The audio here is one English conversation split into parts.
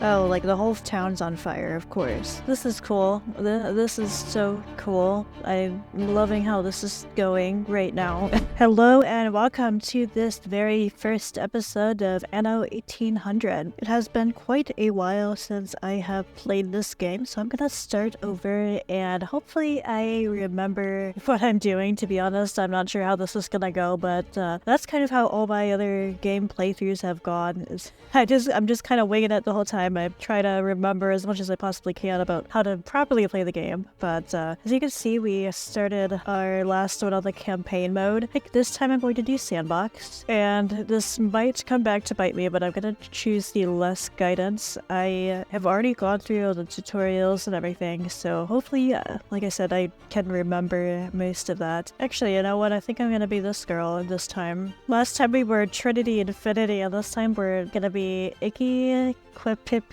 Oh, like the whole town's on fire, of course. This is cool. This is so cool. I'm loving how this is going right now. Hello and welcome to this very first episode of Anno 1800. It has been quite a while since I have played this game, so I'm gonna start over and hopefully I remember what I'm doing. To be honest, I'm not sure how this is gonna go, but that's kind of how all my other game playthroughs have gone. I'm just kind of winging it the whole time. I try to remember as much as I possibly can about how to properly play the game, but as you can see, we started our last one on the campaign mode. I think this time I'm going to do Sandbox, and this might come back to bite me, but I'm going to choose the less guidance. I have already gone through all the tutorials and everything, so hopefully, like I said, I can remember most of that. Actually, you know what? I think I'm going to be this girl this time. Last time we were Trinity Infinity, and this time we're going to be Icky Quipipi.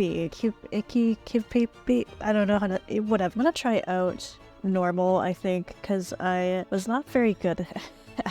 Icky Quipipi. I don't know how to. Whatever. I'm gonna try out normal, I think, because I was not very good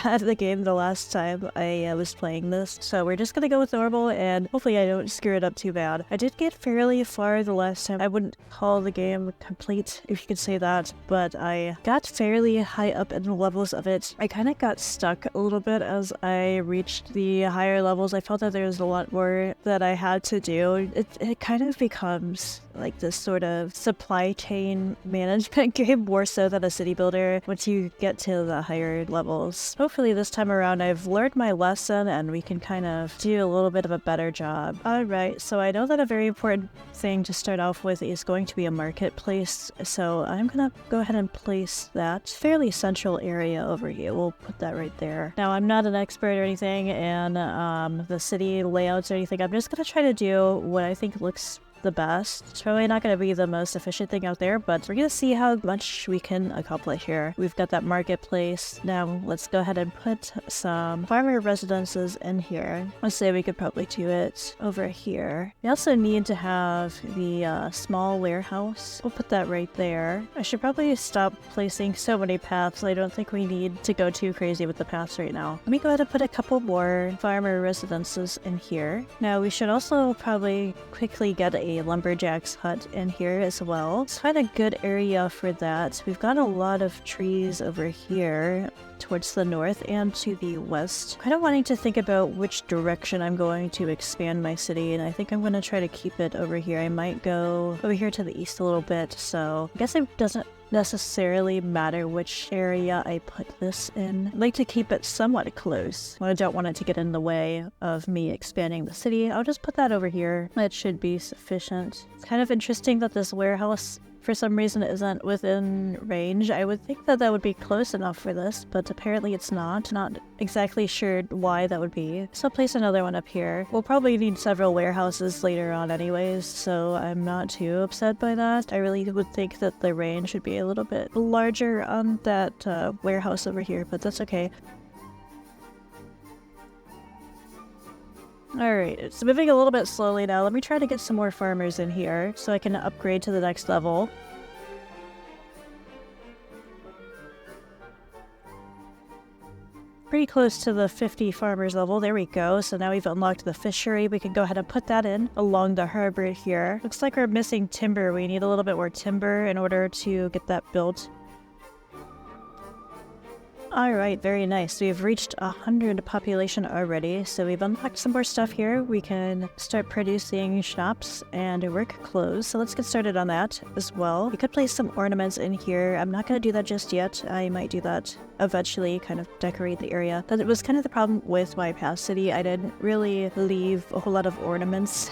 at the game the last time I was playing this. So we're just gonna go with normal, and hopefully I don't screw it up too bad. I did get fairly far the last time. I wouldn't call the game complete, if you could say that, but I got fairly high up in the levels of it. I kind of got stuck a little bit as I reached the higher levels. I felt that there was a lot more that I had to do. It kind of becomes like this sort of supply chain management game more so than a city builder once you get to the higher levels. Hopefully this time around I've learned my lesson and we can kind of do a little bit of a better job. Alright, so I know that a very important thing to start off with is going to be a marketplace, so I'm gonna go ahead and place that fairly central area over here. We'll put that right there. Now, I'm not an expert or anything in the city layouts or anything. I'm just gonna try to do what I think looks the best. It's probably not going to be the most efficient thing out there, but we're going to see how much we can accomplish here. We've got that marketplace. Now let's go ahead and put some farmer residences in here. Let's say we could probably do it over here. We also need to have the small warehouse. We'll put that right there. I should probably stop placing so many paths. I don't think we need to go too crazy with the paths right now. Let me go ahead and put a couple more farmer residences in here. Now we should also probably quickly get a lumberjack's hut in here as well. Let's find a good area for that. We've got a lot of trees over here towards the north and to the west. Kind of wanting to think about which direction I'm going to expand my city, and I think I'm going to try to keep it over here. I might go over here to the east a little bit, so I guess it doesn't necessarily matter which area I put this in. I'd like to keep it somewhat close. I don't want it to get in the way of me expanding the city. I'll just put that over here. That should be sufficient. It's kind of interesting that this warehouse for some reason isn't within range. I would think that that would be close enough for this, but apparently it's not. Not exactly sure why that would be. So I'll place another one up here. We'll probably need several warehouses later on anyways, so I'm not too upset by that. I really would think that the range should be a little bit larger on that warehouse over here, but that's okay. Alright, it's moving a little bit slowly now. Let me try to get some more farmers in here so I can upgrade to the next level. Pretty close to the 50 farmers level. There we go. So now we've unlocked the fishery. We can go ahead and put that in along the harbor here. Looks like we're missing timber. We need a little bit more timber in order to get that built. Alright, very nice. We've reached 100 population already, so we've unlocked some more stuff here. We can start producing schnapps and work clothes, so let's get started on that as well. We could place some ornaments in here. I'm not going to do that just yet. I might do that eventually, kind of decorate the area. That was kind of the problem with my past city. I didn't really leave a whole lot of ornaments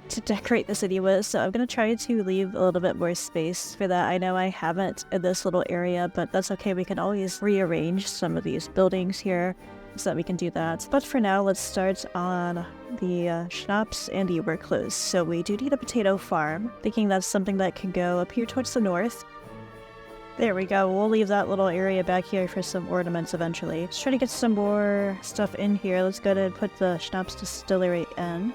to decorate the city with, so I'm going to try to leave a little bit more space for that. I know I haven't in this little area, but that's okay. We can always rearrange some of these buildings here so that we can do that. But for now, let's start on the schnapps and the work clothes. So we do need a potato farm, thinking that's something that can go up here towards the north. There we go. We'll leave that little area back here for some ornaments eventually. Let's try to get some more stuff in here. Let's go ahead and put the schnapps distillery in.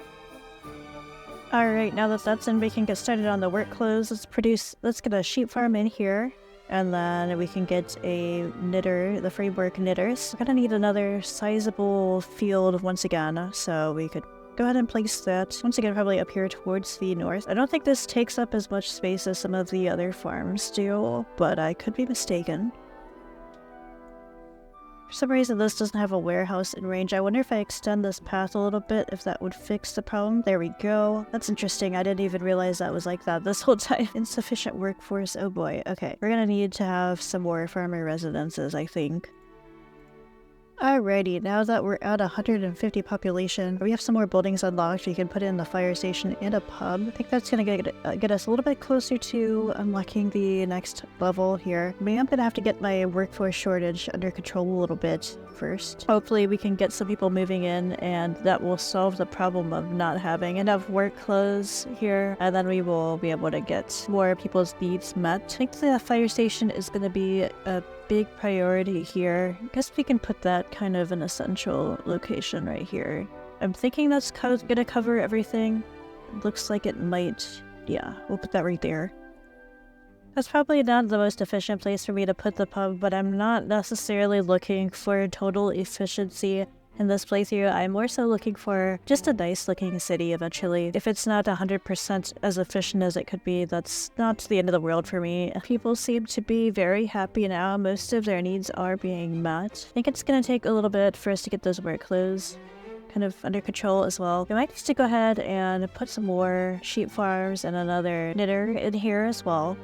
Alright, now that that's in, we can get started on the work clothes. Let's get a sheep farm in here. And then we can get a knitter, the framework knitters. We're gonna need another sizable field once again, so we could Go ahead and place that once again probably up here towards the north. I don't think this takes up as much space as some of the other farms do, but I could be mistaken. For some reason this doesn't have a warehouse in range. I wonder if I extend this path a little bit, if that would fix the problem. There we go. That's interesting. I didn't even realize that was like that this whole time. Insufficient workforce. Oh boy. Okay. We're gonna need to have some more farmer residences, I think. Alrighty, now that we're at 150 population, we have some more buildings unlocked. We can put in the fire station and a pub. I think that's gonna get us a little bit closer to unlocking the next level here. Maybe I'm gonna have to get my workforce shortage under control a little bit first. Hopefully we can get some people moving in, and that will solve the problem of not having enough work clothes here, and then we will be able to get more people's needs met. I think the fire station is gonna be a big priority here. I guess we can put that kind of an essential location right here. I'm thinking that's gonna cover everything. It looks like it might. Yeah, we'll put that right there. That's probably not the most efficient place for me to put the pub, but I'm not necessarily looking for total efficiency in this playthrough. I'm more so looking for just a nice looking city eventually. If it's not 100% as efficient as it could be, that's not the end of the world for me. People seem to be very happy now. Most of their needs are being met. I think it's gonna take a little bit for us to get those work clothes kind of under control as well. We might need to go ahead and put some more sheep farms and another knitter in here as well.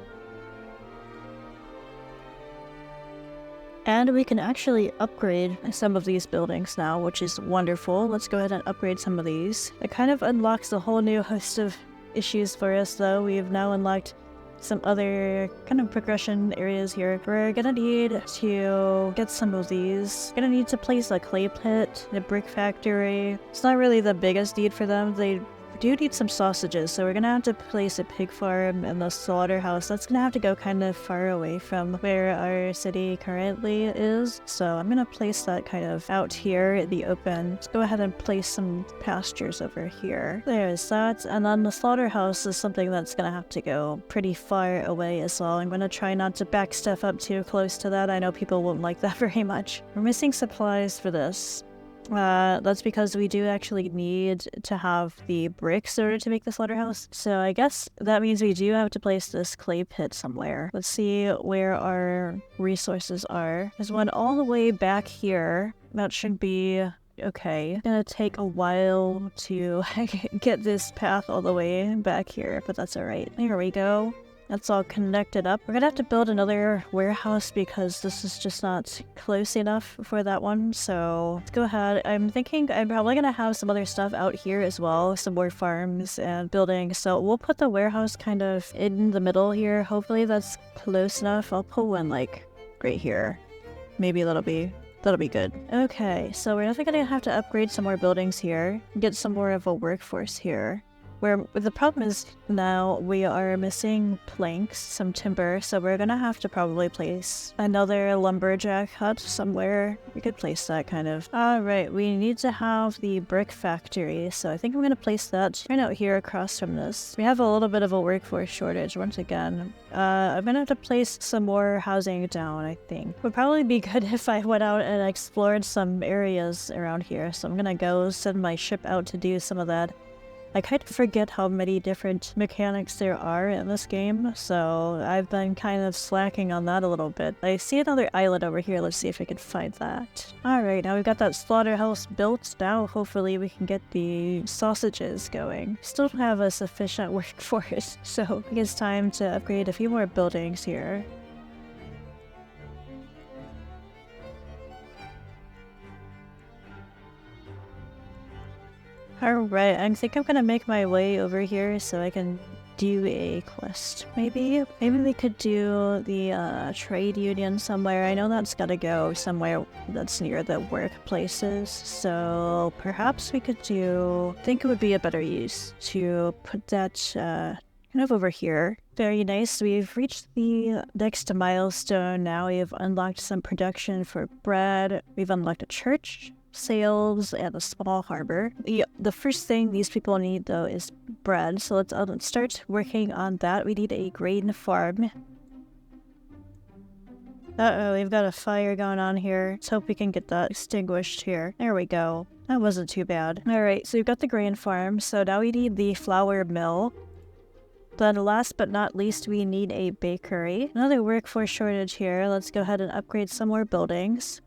And we can actually upgrade some of these buildings now, which is wonderful. Let's go ahead and upgrade some of these. It kind of unlocks a whole new host of issues for us though. We've now unlocked some other kind of progression areas here. We're gonna need to get some of these. We're gonna need to place a clay pit, a brick factory. It's not really the biggest need for them. They do need some sausages, so we're gonna have to place a pig farm and the slaughterhouse. That's gonna have to go kind of far away from where our city currently is, so I'm gonna place that kind of out here in the open. Let's go ahead and place some pastures over here. There's that, and then the slaughterhouse is something that's gonna have to go pretty far away as well. I'm gonna try not to back stuff up too close to that. I know people won't like that very much. We're missing supplies for this. That's because we do actually need to have the bricks in order to make the slaughterhouse. So I guess that means we do have to place this clay pit somewhere. Let's see where our resources are. There's one all the way back here. That should be okay. It's gonna take a while to get this path all the way back here, but that's alright. There we go. That's all connected up. We're gonna have to build another warehouse because this is just not close enough for that one. So let's go ahead. I'm thinking I'm probably gonna have some other stuff out here as well. Some more farms and buildings. So we'll put the warehouse kind of in the middle here. Hopefully that's close enough. I'll put one like right here. Maybe that'll be good. Okay, so we're definitely gonna have to upgrade some more buildings here. Get some more of a workforce here. Where the problem is now we are missing planks, some timber, so we're gonna have to probably place another lumberjack hut somewhere. We could place that kind of. Alright, we need to have the brick factory, so I think I'm gonna place that right out here across from this. We have a little bit of a workforce shortage once again. I'm gonna have to place some more housing down, I think. Would probably be good if I went out and explored some areas around here, so I'm gonna go send my ship out to do some of that. I kind of forget how many different mechanics there are in this game, so I've been kind of slacking on that a little bit. I see another island over here. Let's see if I can find that. Alright, now we've got that slaughterhouse built. Now hopefully we can get the sausages going. Still don't have a sufficient workforce, so I think it's time to upgrade a few more buildings here. Alright, I think I'm gonna make my way over here so I can do a quest, maybe? Maybe we could do the trade union somewhere. I know that's gotta go somewhere that's near the workplaces, so perhaps we could I think it would be a better use to put that kind of over here. Very nice. We've reached the next milestone now. We've unlocked some production for bread. We've unlocked a church, sales, and a small harbor. The first thing these people need though is bread, so let's start working on that. We need a grain farm. Uh-oh, we've got a fire going on here. Let's hope we can get that extinguished here. There we go. That wasn't too bad. Alright, so we've got the grain farm, so now we need the flour mill. Then last but not least, we need a bakery. Another workforce shortage here. Let's go ahead and upgrade some more buildings.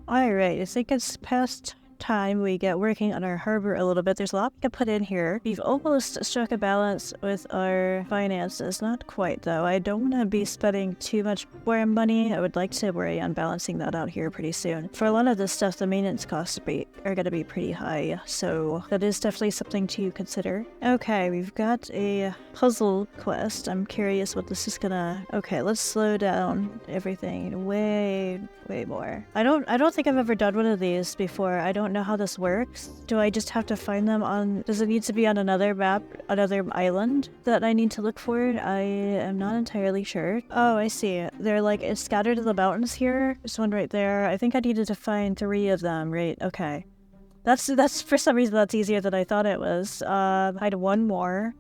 Alright, I think it's past time we get working on our harbor a little bit. There's a lot we can put in here. We've almost struck a balance with our finances. Not quite, though. I don't want to be spending too much more money. I would like to worry on balancing that out here pretty soon. For a lot of this stuff, the maintenance costs are going to be pretty high, so that is definitely something to consider. Okay, we've got a puzzle quest. I'm curious what this is gonna... Okay, let's slow down everything way more. I don't think I've ever done one of these before. I don't know how this works. Do I just have to find them on... Does it need to be on another map, another island that I need to look for? I am not entirely sure. Oh, I see. They're like, it's scattered in the mountains here. There's one right there. I think I needed to find 3 of them, right? Okay. That's for some reason that's easier than I thought it was. I had one more.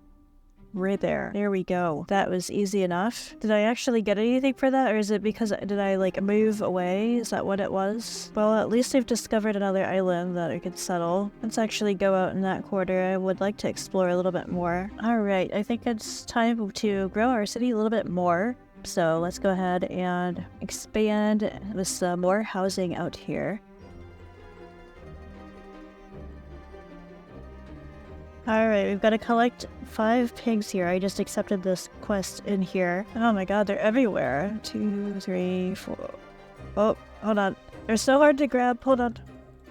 Right there. There we go. That was easy enough. Did I actually get anything for that, or is it because did I like move away? Is that what it was? Well, at least I've discovered another island that I could settle. Let's actually go out in that quarter. I would like to explore a little bit more. Alright, I think it's time to grow our city a little bit more. So let's go ahead and expand with some more housing out here. Alright, we've got to collect 5 pigs here. I just accepted this quest in here. Oh my god, they're everywhere. 2, 3, 4. Oh, hold on. They're so hard to grab. Hold on.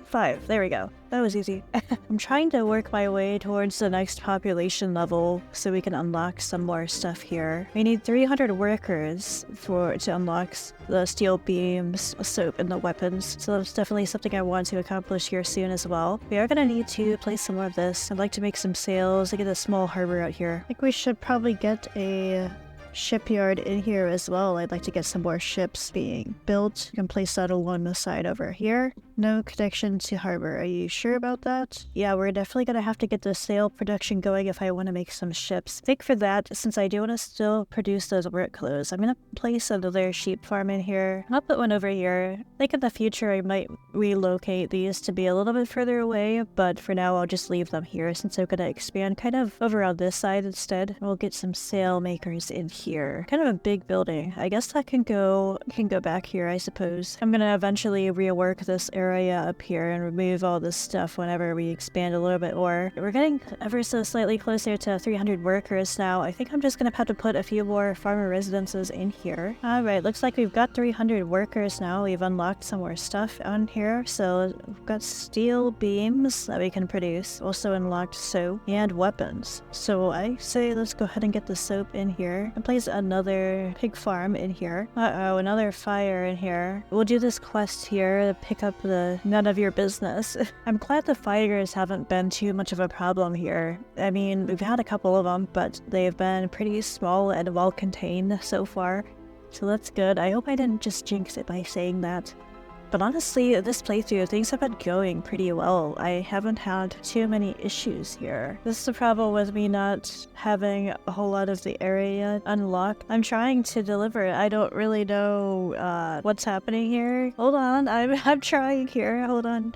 5. There we go. That was easy. I'm trying to work my way towards the next population level so we can unlock some more stuff here. We need 300 workers to unlock the steel beams, soap, and the weapons. So that's definitely something I want to accomplish here soon as well. We are going to need to place some more of this. I'd like to make some sales. I get a small harbor out here. I think we should probably get a shipyard in here as well. I'd like to get some more ships being built. You can place that along the side over here. No connection to harbor. Are you sure about that? Yeah, we're definitely gonna have to get the sail production going if I want to make some ships. I think for that, since I do want to still produce those work clothes, I'm gonna place another sheep farm in here. I'll put one over here. I think in the future I might relocate these to be a little bit further away, but for now I'll just leave them here since I'm gonna expand kind of over on this side instead. We'll get some sail makers in here. Kind of a big building. I guess that can go back here, I suppose. I'm gonna eventually rework this area up here and remove all this stuff whenever we expand a little bit more. We're getting ever so slightly closer to 300 workers now. I think I'm just gonna have to put a few more farmer residences in here. Alright, looks like we've got 300 workers now. We've unlocked some more stuff on here. So we've got steel beams that we can produce. Also unlocked soap and weapons. So I say let's go ahead and get the soap in here and place another pig farm in here. Uh-oh, another fire in here. We'll do this quest here to pick up the none of your business. I'm glad the fires haven't been too much of a problem here. I mean, we've had a couple of them, but they've been pretty small and well contained so far. So that's good. I hope I didn't just jinx it by saying that. But honestly, this playthrough, things have been going pretty well. I haven't had too many issues here. This is the problem with me not having a whole lot of the area unlocked. I'm trying to deliver it. I don't really know what's happening here. Hold on, I'm trying here. Hold on.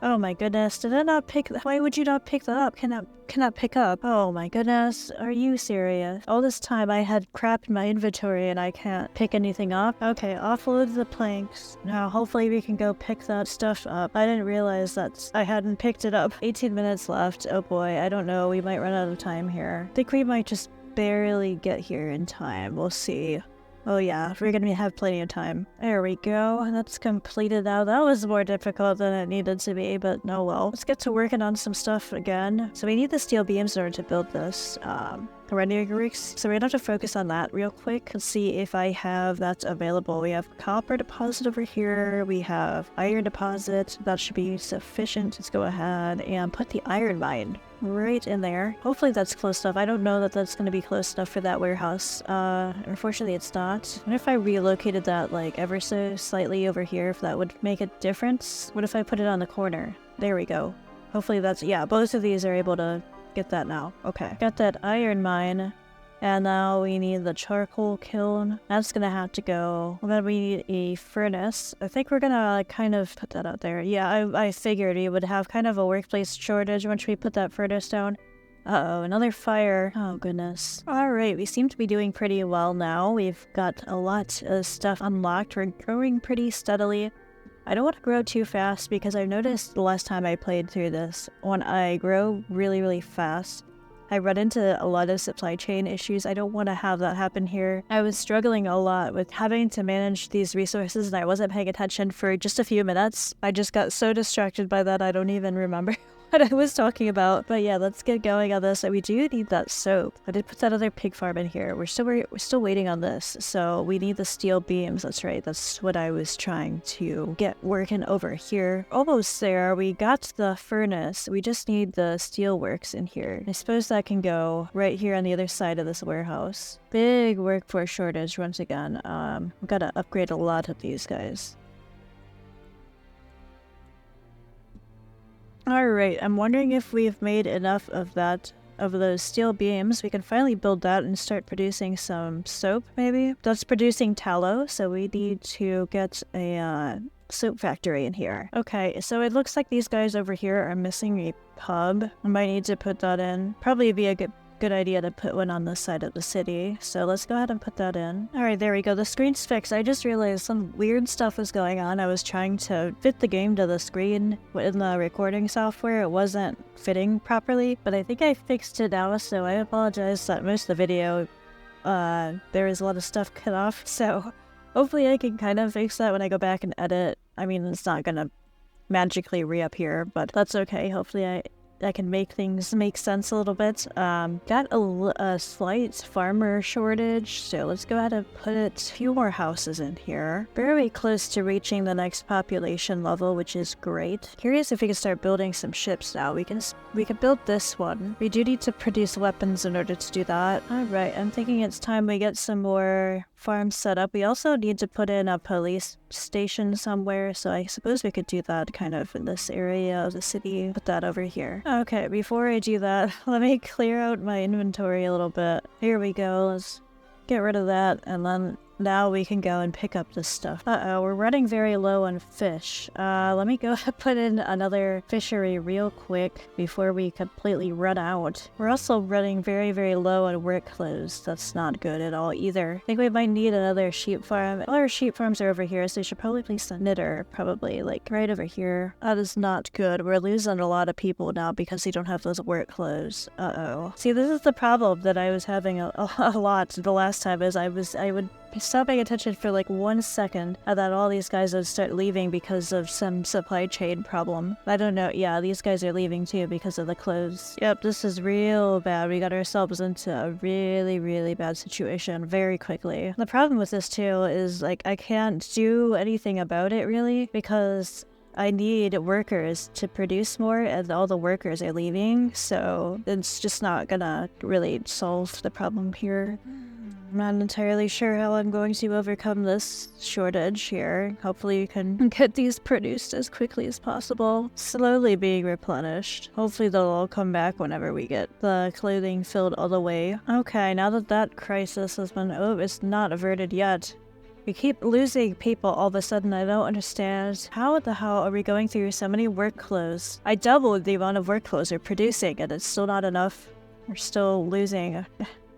Oh my goodness, did I not pick that? Why would you not pick that up? Cannot pick up. Oh my goodness, are you serious? All this time I had crap in my inventory and I can't pick anything up. Okay, offload the planks. Now hopefully we can go pick that stuff up. I didn't realize that I hadn't picked it up. 18 minutes left. Oh boy, I don't know. We might run out of time here. I think we might just barely get here in time. We'll see. Oh yeah, we're gonna have plenty of time. There we go. That's completed now. That was more difficult than it needed to be, but no well. Let's get to working on some stuff again. So we need the steel beams in order to build this. Rendering rigs. So we're gonna have to focus on that real quick and see if I have that available. We have copper deposit over here. We have iron deposit. That should be sufficient. Let's go ahead and put the iron mine right in there. Hopefully that's close enough. I don't know that that's going to be close enough for that warehouse. Unfortunately it's not. What if I relocated that like ever so slightly over here, if that would make a difference? What if I put it on the corner? There we go. Hopefully that's, yeah, both of these are able to get that now. Okay. Got that iron mine And now we need the charcoal kiln. That's gonna have to go. Then we need a furnace. I think we're gonna kind of put that out there. Yeah, I figured we would have kind of a workplace shortage once we put that furnace down. Uh-oh, another fire. Oh, goodness. Alright, we seem to be doing pretty well now. We've got a lot of stuff unlocked. We're growing pretty steadily. I don't want to grow too fast because I noticed the last time I played through this, when I grow really, really fast, I run into a lot of supply chain issues. I don't want to have that happen here. I was struggling a lot with having to manage these resources and I wasn't paying attention for just a few minutes. I just got so distracted by that I don't even remember what I was talking about. But yeah, let's get going on this. We do need that soap. I did put that other pig farm in here. We're still waiting on this. So we need the steel beams. That's right. That's what I was trying to get working over here. Almost there. We got the furnace. We just need the steel works in here. I suppose that can go right here on the other side of this warehouse. Big workforce shortage once again. We've got to upgrade a lot of these guys. Alright, I'm wondering if we've made enough of those steel beams. We can finally build that and start producing some soap, maybe? That's producing tallow, so we need to get a soap factory in here. Okay, so it looks like these guys over here are missing a pub. I might need to put that in. Probably be a good idea to put one on this side of the city. So let's go ahead and put that in. Alright, there we go. The screen's fixed. I just realized some weird stuff was going on. I was trying to fit the game to the screen in the recording software. It wasn't fitting properly, but I think I fixed it now, so I apologize that most of the video there is a lot of stuff cut off. So hopefully I can kind of fix that when I go back and edit. I mean, it's not gonna magically reappear, but that's okay. Hopefully I can make things make sense a little bit. Got a slight farmer shortage, so let's go ahead and put a few more houses in here. Very close to reaching the next population level, which is great. Curious if we can start building some ships now. We can build this one. We do need to produce weapons in order to do that. Alright, I'm thinking it's time we get some more farms set up. We also need to put in a police station somewhere, so I suppose we could do that kind of in this area of the city. Put that over here. Okay, before I do that, let me clear out my inventory a little bit. Here we go. Let's get rid of that, and then now we can go and pick up this stuff. Uh-oh, we're running very low on fish. Let me go put in another fishery real quick before we completely run out. We're also running very, very low on work clothes. That's not good at all either. I think we might need another sheep farm. All our sheep farms are over here, so we should probably place a knitter, probably, like, right over here. That is not good. We're losing a lot of people now because they don't have those work clothes. Uh-oh. See, this is the problem that I was having a lot the last time, is I would stop paying attention for like 1 second, and then all these guys would start leaving because of some supply chain problem. I don't know. Yeah, these guys are leaving too because of the clothes. Yep, this is real bad. We got ourselves into a really, really bad situation very quickly. The problem with this too is, like, I can't do anything about it really because I need workers to produce more and all the workers are leaving, so it's just not gonna really solve the problem here. I'm not entirely sure how I'm going to overcome this shortage here. Hopefully we can get these produced as quickly as possible. Slowly being replenished. Hopefully they'll all come back whenever we get the clothing filled all the way. Okay, now that crisis has been... Oh, it's not averted yet. We keep losing people all of a sudden. I don't understand. How the hell are we going through so many work clothes? I doubled the amount of work clothes we're producing and it's still not enough. We're still losing...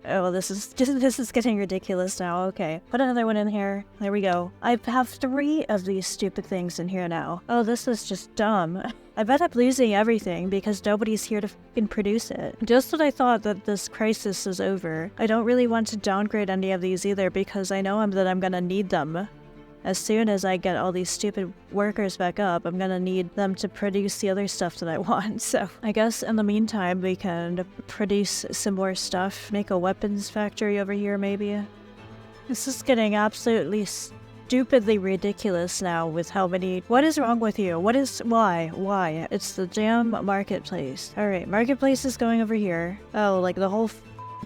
Oh, this is getting ridiculous now. Okay, put another one in here. There we go. I have 3 of these stupid things in here now. Oh, this is just dumb. I've ended up losing everything because nobody's here to fucking produce it. Just when I thought that this crisis is over, I don't really want to downgrade any of these either because I know that I'm gonna need them. As soon as I get all these stupid workers back up, I'm gonna need them to produce the other stuff that I want. So I guess in the meantime, we can produce some more stuff. Make a weapons factory over here, maybe. This is getting absolutely stupidly ridiculous now with how many... What is wrong with you? Why? It's the damn marketplace. Alright, marketplace is going over here. Oh, like the whole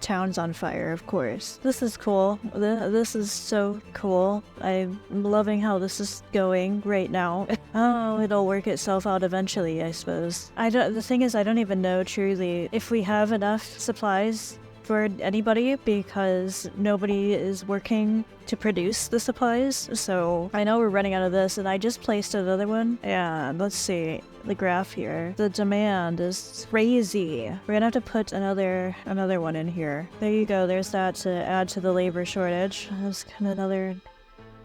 town's on fire, of course. This is cool. This is so cool. I'm loving how this is going right now. Oh, it'll work itself out eventually, I suppose. The thing is, I don't even know truly if we have enough supplies for anybody because nobody is working to produce the supplies. So I know we're running out of this, and I just placed another one. And let's see the graph here. The demand is crazy. We're gonna have to put another one in here. There you go. There's that to add to the labor shortage. That's kind of another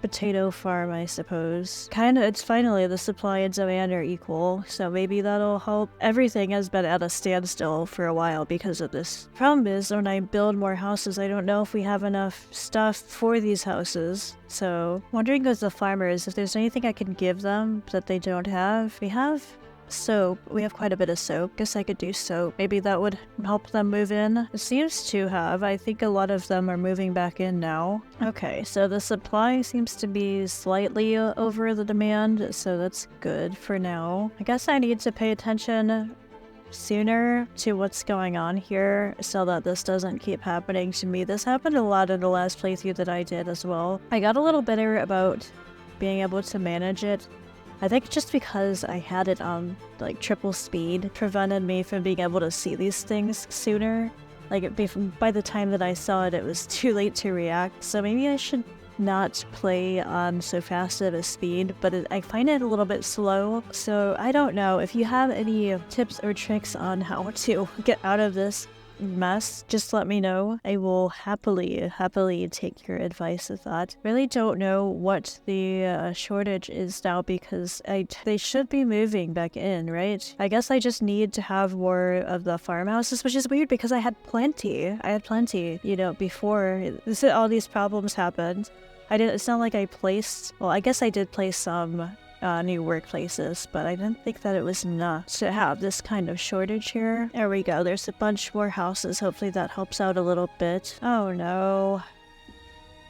potato farm, I suppose. It's finally the supply and demand are equal, so maybe that'll help. Everything has been at a standstill for a while because of this. Problem is, when I build more houses, I don't know if we have enough stuff for these houses. So, wondering as the farmers, if there's anything I can give them that they don't have. We have soap. We have quite a bit of soap. Guess I could do soap. Maybe that would help them move in. It seems to have. I think a lot of them are moving back in now. Okay, so the supply seems to be slightly over the demand, so that's good for now. I guess I need to pay attention sooner to what's going on here so that this doesn't keep happening to me. This happened a lot in the last playthrough that I did as well. I got a little better about being able to manage it. I think just because I had it on like triple speed prevented me from being able to see these things sooner. Like by the time that I saw it, it was too late to react. So maybe I should not play on so fast of a speed, but I find it a little bit slow. So I don't know if you have any tips or tricks on how to get out of this mess, just let me know. I will happily take your advice with that. Really don't know what the shortage is now because they should be moving back in, right? I guess I just need to have more of the farmhouses, which is weird because I had plenty, you know, before all these problems happened. It's not like I placed, well, I guess I did place some new workplaces, but I didn't think that it was enough to have this kind of shortage here. There we go. There's a bunch more houses. Hopefully that helps out a little bit. Oh no.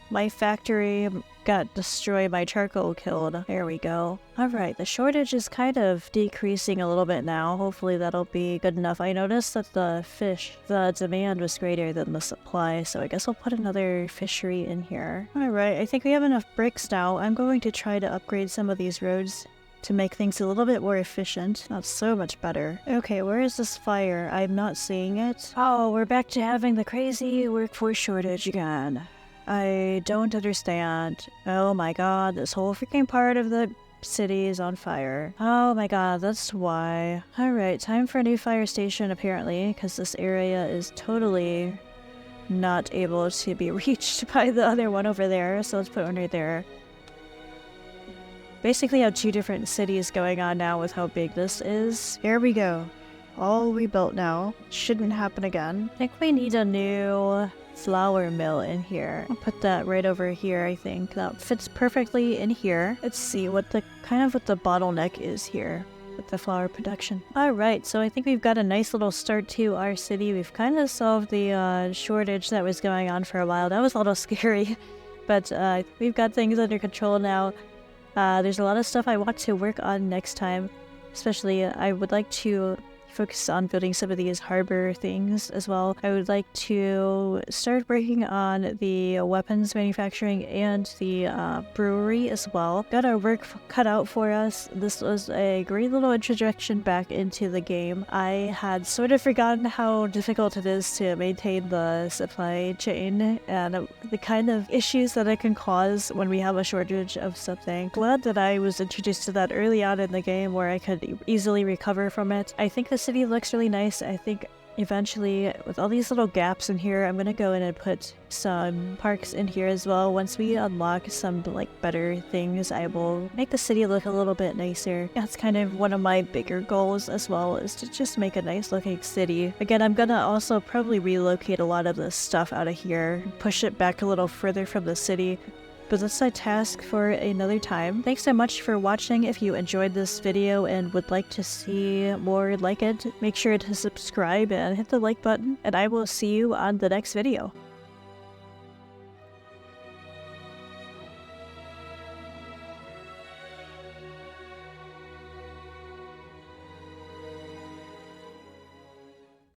My factory got destroyed, my charcoal killed. There we go. Alright, the shortage is kind of decreasing a little bit now. Hopefully that'll be good enough. I noticed that the demand was greater than the supply, so I guess I'll put another fishery in here. Alright, I think we have enough bricks now. I'm going to try to upgrade some of these roads to make things a little bit more efficient. That's so much better. Okay, where is this fire? I'm not seeing it. Oh, we're back to having the crazy workforce shortage again. I don't understand. Oh my god, this whole freaking part of the city is on fire. Oh my god, that's why. Alright, time for a new fire station apparently, because this area is totally not able to be reached by the other one over there, so let's put one right there. Basically have two different cities going on now with how big this is. Here we go. All rebuilt now. Shouldn't happen again. I think we need a new flour mill in here. I'll put that right over here. I think that fits perfectly in here. Let's see what the bottleneck is here with the flour production. Alright, so I think we've got a nice little start to our city. We've kind of solved the shortage that was going on for a while. That was a little scary, but we've got things under control now. There's a lot of stuff I want to work on next time. Especially, I would like to focus on building some of these harbor things as well. I would like to start working on the weapons manufacturing and the brewery as well. Got our work cut out for us. This was a great little introduction back into the game. I had sort of forgotten how difficult it is to maintain the supply chain and the kind of issues that it can cause when we have a shortage of something. Glad that I was introduced to that early on in the game where I could easily recover from it. I think the city looks really nice. I think eventually, with all these little gaps in here, I'm gonna go in and put some parks in here as well. Once we unlock some like better things, I will make the city look a little bit nicer. That's kind of one of my bigger goals as well, is to just make a nice looking city. Again, I'm gonna also probably relocate a lot of this stuff out of here, push it back a little further from the city. But that's a task for another time. Thanks so much for watching. If you enjoyed this video and would like to see more like it, make sure to subscribe and hit the like button, and I will see you on the next video.